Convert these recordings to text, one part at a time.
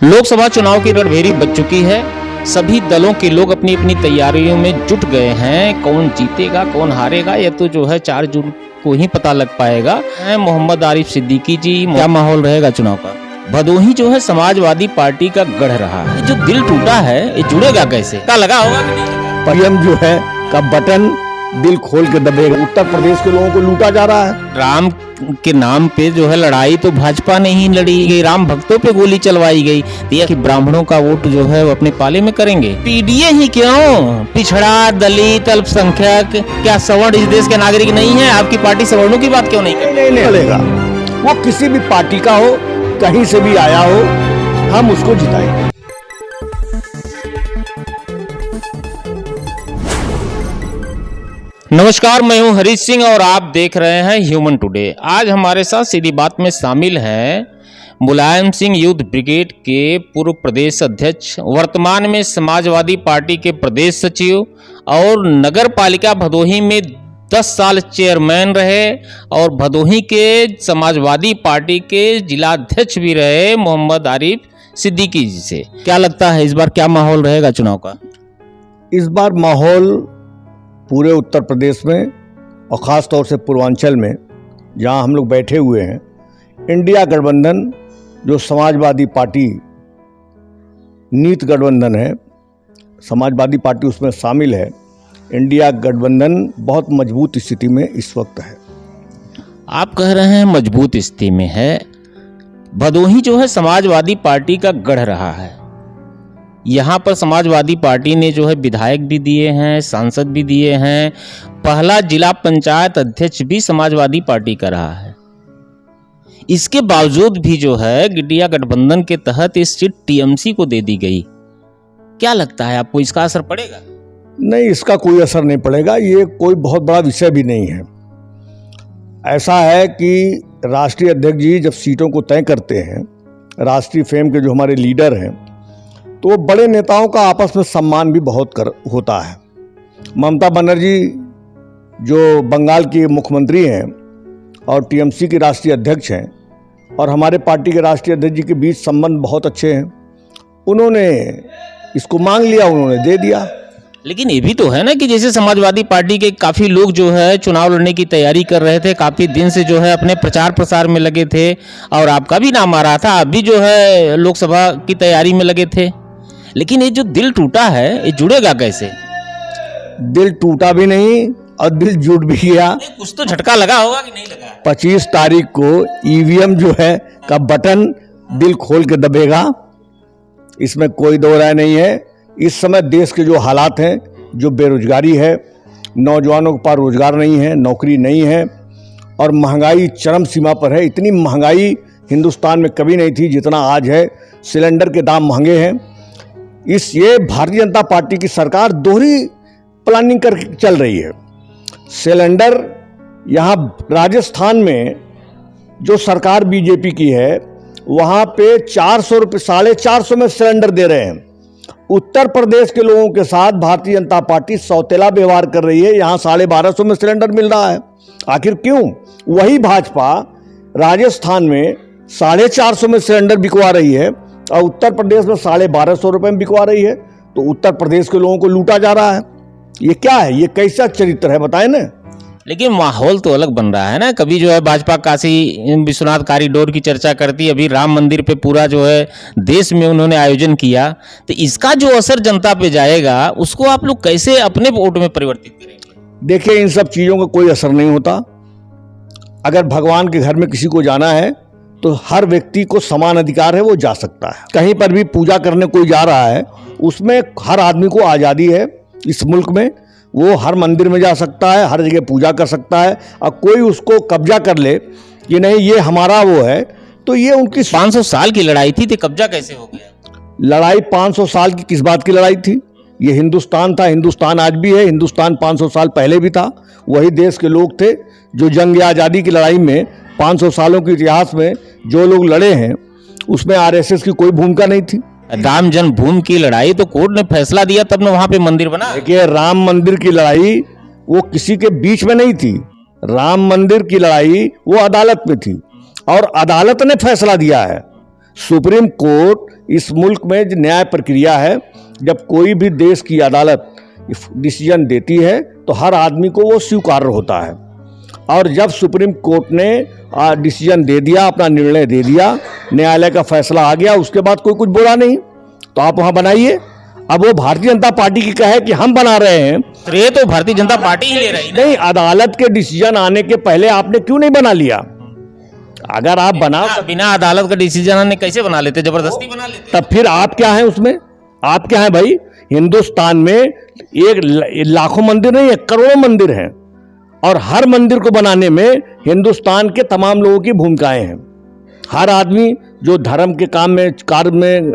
लोकसभा चुनाव की रणभेरी बज चुकी है। सभी दलों के लोग अपनी अपनी तैयारियों में जुट गए हैं। कौन जीतेगा कौन हारेगा ये तो जो है 4 जून को ही पता लग पाएगा। मोहम्मद आरिफ सिद्दीकी जी, क्या माहौल रहेगा चुनाव का? भदोही जो है समाजवादी पार्टी का गढ़ रहा है। जो दिल टूटा है ये जुड़ेगा कैसे? क्या लगा होगा कि नहीं? पीएम जो है का बटन दिल खोल के दबेगा। उत्तर प्रदेश के लोगों को लूटा जा रहा है। राम के नाम पे जो है लड़ाई तो भाजपा ने ही लड़ी गई, राम भक्तों पे गोली चलवाई गई। तो कि ब्राह्मणों का वोट जो है वो अपने पाले में करेंगे। पीडीए ही क्यों? पिछड़ा, दलित, अल्पसंख्यक, क्या सवर्ण इस देश के नागरिक नहीं है? आपकी पार्टी सवर्णों की बात क्यों नहीं करती? नहीं चलेगा। वो किसी भी पार्टी का हो, कहीं से भी आया हो, हम उसको जिताएंगे। नमस्कार, मैं हूं हरीश सिंह और आप देख रहे हैं ह्यूमन टुडे। आज हमारे साथ सीधी बात में शामिल हैं मुलायम सिंह यूथ ब्रिगेड के पूर्व प्रदेश अध्यक्ष, वर्तमान में समाजवादी पार्टी के प्रदेश सचिव और नगर पालिका भदोही में 10 साल चेयरमैन रहे और भदोही के समाजवादी पार्टी के जिलाध्यक्ष भी रहे मोहम्मद आरिफ सिद्दीकी जी से। क्या लगता है इस बार क्या माहौल रहेगा चुनाव का? इस बार माहौल पूरे उत्तर प्रदेश में और ख़ास तौर से पूर्वांचल में जहां हम लोग बैठे हुए हैं, इंडिया गठबंधन जो समाजवादी पार्टी नीत गठबंधन है, समाजवादी पार्टी उसमें शामिल है। इंडिया गठबंधन बहुत मजबूत स्थिति में इस वक्त है। आप कह रहे हैं मजबूत स्थिति में है। भदोही जो है समाजवादी पार्टी का गढ़ रहा है। यहाँ पर समाजवादी पार्टी ने जो है विधायक भी दिए हैं, सांसद भी दिए हैं। पहला जिला पंचायत अध्यक्ष भी समाजवादी पार्टी का रहा है। इसके बावजूद भी जो है इंडिया गठबंधन के तहत इस सीट टीएमसी को दे दी गई। क्या लगता है आपको इसका असर पड़ेगा? नहीं, इसका कोई असर नहीं पड़ेगा। ये कोई बहुत बड़ा विषय भी नहीं है। ऐसा है कि राष्ट्रीय अध्यक्ष जी जब सीटों को तय करते हैं, राष्ट्रीय फेम के जो हमारे लीडर हैं, तो बड़े नेताओं का आपस में सम्मान भी बहुत होता है। ममता बनर्जी जो बंगाल की मुख्यमंत्री हैं और टीएमसी की राष्ट्रीय अध्यक्ष हैं और हमारे पार्टी के राष्ट्रीय अध्यक्ष जी के बीच संबंध बहुत अच्छे हैं। उन्होंने इसको मांग लिया, उन्होंने दे दिया। लेकिन ये भी तो है ना कि जैसे समाजवादी पार्टी के काफ़ी लोग जो है चुनाव लड़ने की तैयारी कर रहे थे, काफ़ी दिन से जो है अपने प्रचार प्रसार में लगे थे और आपका भी नाम आ रहा था, आप भी जो है लोकसभा की तैयारी में लगे थे। लेकिन ये जो दिल टूटा है ये जुड़ेगा कैसे? दिल टूटा भी नहीं और दिल जुट भी गया। कुछ तो झटका लगा होगा कि नहीं लगा? 25 तारीख को ईवीएम जो है का बटन दिल खोल के दबेगा। इसमें कोई दो राय नहीं है। इस समय देश के जो हालात हैं, जो बेरोजगारी है, नौजवानों के पास रोजगार नहीं है, नौकरी नहीं है और महंगाई चरम सीमा पर है। इतनी महंगाई हिंदुस्तान में कभी नहीं थी जितना आज है। सिलेंडर के दाम महंगे हैं। ये भारतीय जनता पार्टी की सरकार दोहरी प्लानिंग कर चल रही है। सिलेंडर यहाँ राजस्थान में जो सरकार बीजेपी की है, वहाँ पे 400 रुपये, 450 में सिलेंडर दे रहे हैं। उत्तर प्रदेश के लोगों के साथ भारतीय जनता पार्टी सौतेला व्यवहार कर रही है। यहाँ 1250 में सिलेंडर मिल रहा है। आखिर क्यों? वही भाजपा राजस्थान में 450 में सिलेंडर बिकवा रही है और उत्तर प्रदेश में 1250 रुपये में बिकवा रही है। तो उत्तर प्रदेश के लोगों को लूटा जा रहा है। ये क्या है? ये कैसा चरित्र है बताएं ना। लेकिन माहौल तो अलग बन रहा है ना। कभी जो है भाजपा काशी विश्वनाथ कॉरिडोर की चर्चा करती, अभी राम मंदिर पे पूरा जो है देश में उन्होंने आयोजन किया। तो इसका जो असर जनता पे जाएगा उसको आप लोग कैसे अपने वोट में परिवर्तित करेंगे? देखिए, इन सब चीज़ों का कोई असर नहीं होता। अगर भगवान के घर में किसी को जाना है तो हर व्यक्ति को समान अधिकार है, वो जा सकता है। कहीं पर भी पूजा करने कोई जा रहा है, उसमें हर आदमी को आज़ादी है। इस मुल्क में वो हर मंदिर में जा सकता है, हर जगह पूजा कर सकता है। और कोई उसको कब्जा कर ले कि नहीं ये हमारा वो है, तो ये उनकी 500 साल की लड़ाई थी तो कब्जा कैसे हो गया? लड़ाई 500 साल की किस बात की लड़ाई थी? ये हिंदुस्तान था। हिंदुस्तान आज भी है। हिंदुस्तान 500 साल पहले भी था। वही देश के लोग थे जो जंग आज़ादी की लड़ाई में 500 सालों के इतिहास में जो लोग लड़े हैं, उसमें आरएसएस की कोई भूमिका नहीं थी। राम जन्मभूमि की लड़ाई तो कोर्ट ने फैसला दिया तब न वहां पे मंदिर बना। देखिए, राम मंदिर की लड़ाई वो किसी के बीच में नहीं थी। राम मंदिर की लड़ाई वो अदालत में थी और अदालत ने फैसला दिया है। सुप्रीम कोर्ट इस मुल्क में जो न्याय प्रक्रिया है, जब कोई भी देश की अदालत डिसीजन देती है तो हर आदमी को वो स्वीकार्य होता है। और जब सुप्रीम कोर्ट ने डिसीजन दे दिया, अपना निर्णय दे दिया, न्यायालय का फैसला आ गया, उसके बाद कोई कुछ बोला नहीं, तो आप वहाँ बनाइए। अब वो भारतीय जनता पार्टी की कहे कि हम बना रहे हैं, श्रेय तो भारतीय जनता पार्टी ही ले रही है। नहीं, अदालत के डिसीजन आने के पहले आपने क्यों नहीं बना लिया? अगर आप बना, बिना अदालत का डिसीजन आने कैसे बना लेते, जबरदस्ती बना लेते। तब फिर आप क्या हैं उसमें? आप क्या हैं भाई? हिंदुस्तान में एक लाखों मंदिर नहीं है, करोड़ों मंदिर हैं, और हर मंदिर को बनाने में हिंदुस्तान के तमाम लोगों की भूमिकाएं हैं। हर आदमी जो धर्म के कार्य में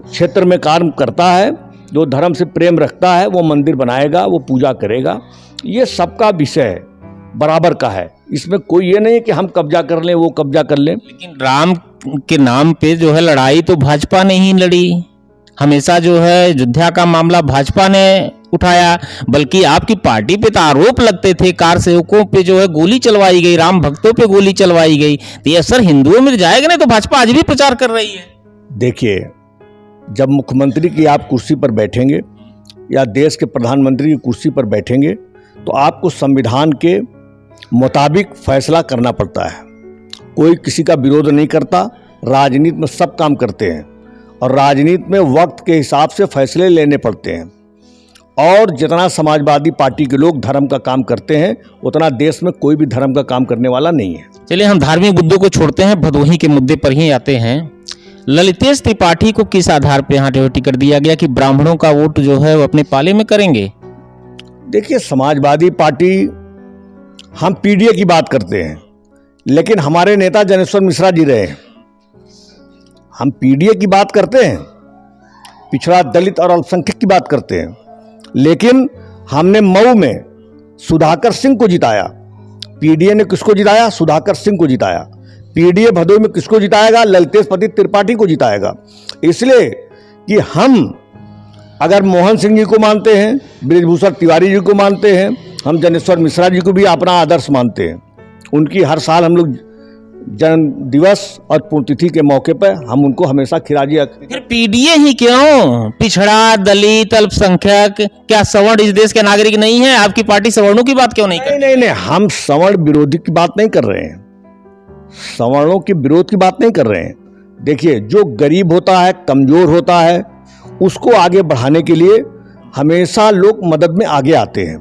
क्षेत्र में कार्य करता है, जो धर्म से प्रेम रखता है, वो मंदिर बनाएगा, वो पूजा करेगा। ये सबका विषय बराबर का है, इसमें कोई ये नहीं कि हम कब्जा कर लें, वो कब्जा कर लें। लेकिन राम के नाम पे जो है लड़ाई तो भाजपा ने ही लड़ी, हमेशा जो है अयोध्या का मामला भाजपा ने उठाया, बल्कि आपकी पार्टी पे तो आरोप लगते थे कार सेवकों पे जो है गोली चलवाई गई, राम भक्तों पे गोली चलवाई गई। तो ये असर हिंदुओं में जाएगा नहीं, तो भाजपा आज भी प्रचार कर रही है। देखिए, जब मुख्यमंत्री की आप कुर्सी पर बैठेंगे या देश के प्रधानमंत्री की कुर्सी पर बैठेंगे तो आपको संविधान के मुताबिक फैसला करना पड़ता है। कोई किसी का विरोध नहीं करता, राजनीति में सब काम करते हैं, और राजनीति में वक्त के हिसाब से फैसले लेने पड़ते हैं। और जितना समाजवादी पार्टी के लोग धर्म का काम करते हैं, उतना देश में कोई भी धर्म का काम करने वाला नहीं है। चलिए हम धार्मिक मुद्दों को छोड़ते हैं, भदोही के मुद्दे पर ही आते हैं। ललितेश त्रिपाठी को किस आधार पर यहाँ टिकट दिया गया कि ब्राह्मणों का वोट जो है वो अपने पाले में करेंगे? देखिए, समाजवादी पार्टी, हम पीडीए की बात करते हैं, लेकिन हमारे नेता जनेश्वर मिश्रा जी रहे हैं। हम पीडीए की बात करते हैं, पिछड़ा दलित और अल्पसंख्यक की बात करते हैं, लेकिन हमने मऊ में सुधाकर सिंह को जिताया। पीडीए ने किसको जिताया? सुधाकर सिंह को जिताया। पीडीए भदोही में किसको जिताएगा? ललितेश त्रिपाठी को जिताएगा। इसलिए कि हम अगर मोहन सिंह जी को मानते हैं, बृजभूषण तिवारी जी को मानते हैं, हम जनेश्वर मिश्रा जी को भी अपना आदर्श मानते हैं। उनकी हर साल हम लोग जन्म दिवस और पुण्यतिथि के मौके पर हम उनको हमेशा खिराजी। फिर पीडीए ही क्यों? पिछड़ा, दलित, अल्पसंख्यक, क्या सवर्ण इस देश के नागरिक नहीं है? आपकी पार्टी सवर्णों की बात क्यों नहीं करती? नहीं, हम सवर्ण विरोधी की बात नहीं कर रहे हैं, सवर्णों के विरोध की बात नहीं कर रहे हैं। देखिए, जो गरीब होता है, कमजोर होता है, उसको आगे बढ़ाने के लिए हमेशा लोग मदद में आगे आते हैं।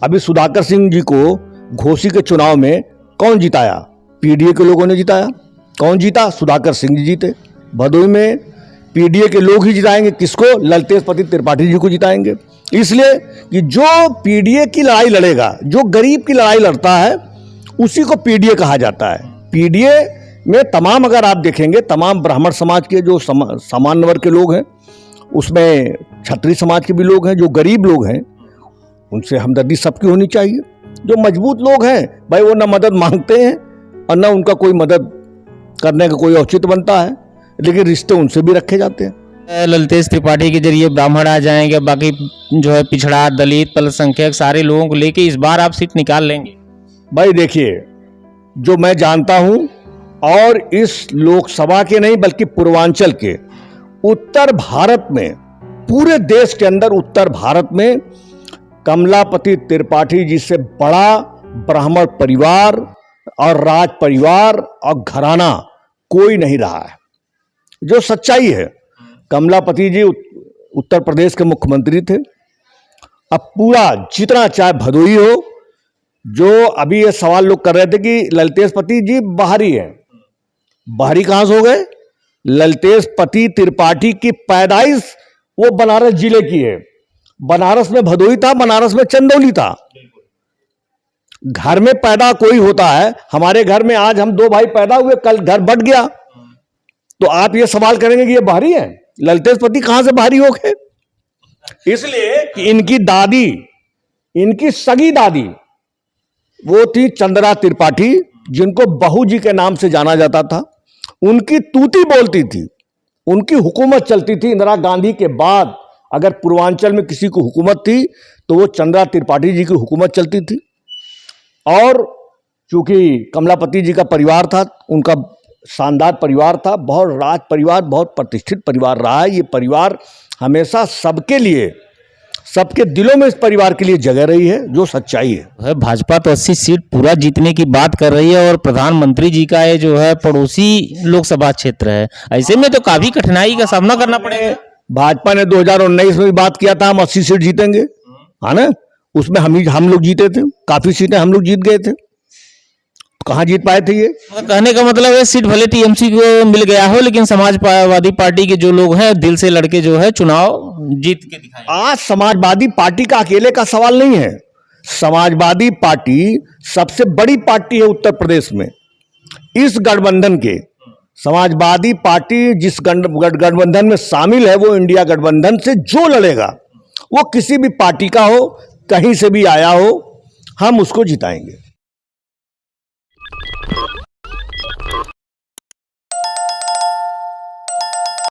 अभी सुधाकर सिंह जी को घोसी के चुनाव में कौन जिताया? पीडीए के लोगों ने जिताया। कौन जीता? सुधाकर सिंह जी जीते। भदोही में पीडीए के लोग ही जिताएंगे। किसको? ललितेश त्रिपाठी जी को जिताएंगे। इसलिए कि जो पीडीए की लड़ाई लड़ेगा, जो गरीब की लड़ाई लड़ता है, उसी को पीडीए कहा जाता है। पीडीए में तमाम, अगर आप देखेंगे, तमाम ब्राह्मण समाज के जो सामान्य वर्ग के लोग हैं, उसमें क्षत्रिय समाज के भी लोग हैं, जो गरीब लोग हैं, उनसे हमदर्दी सबकी होनी चाहिए। जो मजबूत लोग हैं भाई, वो ना मदद मांगते हैं और ना उनका कोई मदद करने का कोई औचित्य बनता है, लेकिन रिश्ते उनसे भी रखे जाते हैं। ललितेश त्रिपाठी के जरिए ब्राह्मण आ जाएंगे, बाकी जो है पिछड़ा, दलित, अल्पसंख्यक सारे लोगों को लेके इस बार आप सीट निकाल लेंगे? भाई देखिए, जो मैं जानता हूं, और इस लोकसभा के नहीं बल्कि पूर्वांचल के, उत्तर भारत में, पूरे देश के अंदर उत्तर भारत में कमलापति त्रिपाठी जी से बड़ा ब्राह्मण परिवार और राज परिवार और घराना कोई नहीं रहा है। जो सच्चाई है, कमलापति जी उत्तर प्रदेश के मुख्यमंत्री थे। अब पूरा जितना, चाहे भदोही हो, जो अभी ये सवाल लोग कर रहे थे कि ललितेश जी बाहरी हैं, बाहरी कहां से हो गए? ललितेश त्रिपाठी की पैदाइश वो बनारस जिले की है। बनारस में भदोही था, बनारस में चंदौली था। घर में पैदा कोई होता है, हमारे घर में आज हम 2 भाई पैदा हुए, कल घर बट गया, तो आप ये सवाल करेंगे कि ये बाहरी है? ललितेश कहां से बाहरी हो गए? इसलिए कि इनकी दादी, इनकी सगी दादी, वो थी चंद्रा त्रिपाठी, जिनको बहू जी के नाम से जाना जाता था। उनकी तूती बोलती थी, उनकी हुकूमत चलती थी। इंदिरा गांधी के बाद अगर पूर्वांचल में किसी को हुकूमत थी तो वो चंद्रा त्रिपाठी जी की हुकूमत चलती थी। और चूंकि कमलापति जी का परिवार था, उनका शानदार परिवार था, बहुत राज परिवार, बहुत प्रतिष्ठित परिवार रहा है। ये परिवार हमेशा सबके लिए, सबके दिलों में इस परिवार के लिए जगह रही है, जो सच्चाई है। भाजपा तो 80 सीट पूरा जीतने की बात कर रही है और प्रधानमंत्री जी का ये जो है पड़ोसी लोकसभा क्षेत्र है, ऐसे में तो काफी कठिनाई का सामना करना पड़ेगा। भाजपा ने 2019 में भी बात किया था हम 80 सीट जीतेंगे, है ना, उसमें हम लोग जीते थे, काफी सीटें हम लोग जीत गए थे। कहाँ जीत पाए थे ये? कहने का मतलब है सीट भले टीएमसी को मिल गया हो, लेकिन समाजवादी पार्टी के जो लोग हैं दिल से लड़के जो है चुनाव जीत के दिखाए। आज समाजवादी पार्टी का अकेले का सवाल नहीं है। समाजवादी पार्टी सबसे बड़ी पार्टी है उत्तर प्रदेश में। इस गठबंधन के, समाजवादी पार्टी जिस गठबंधन में शामिल है, वो इंडिया गठबंधन से जो लड़ेगा, वो किसी भी पार्टी का हो, कहीं से भी आया हो, हम उसको जिताएंगे।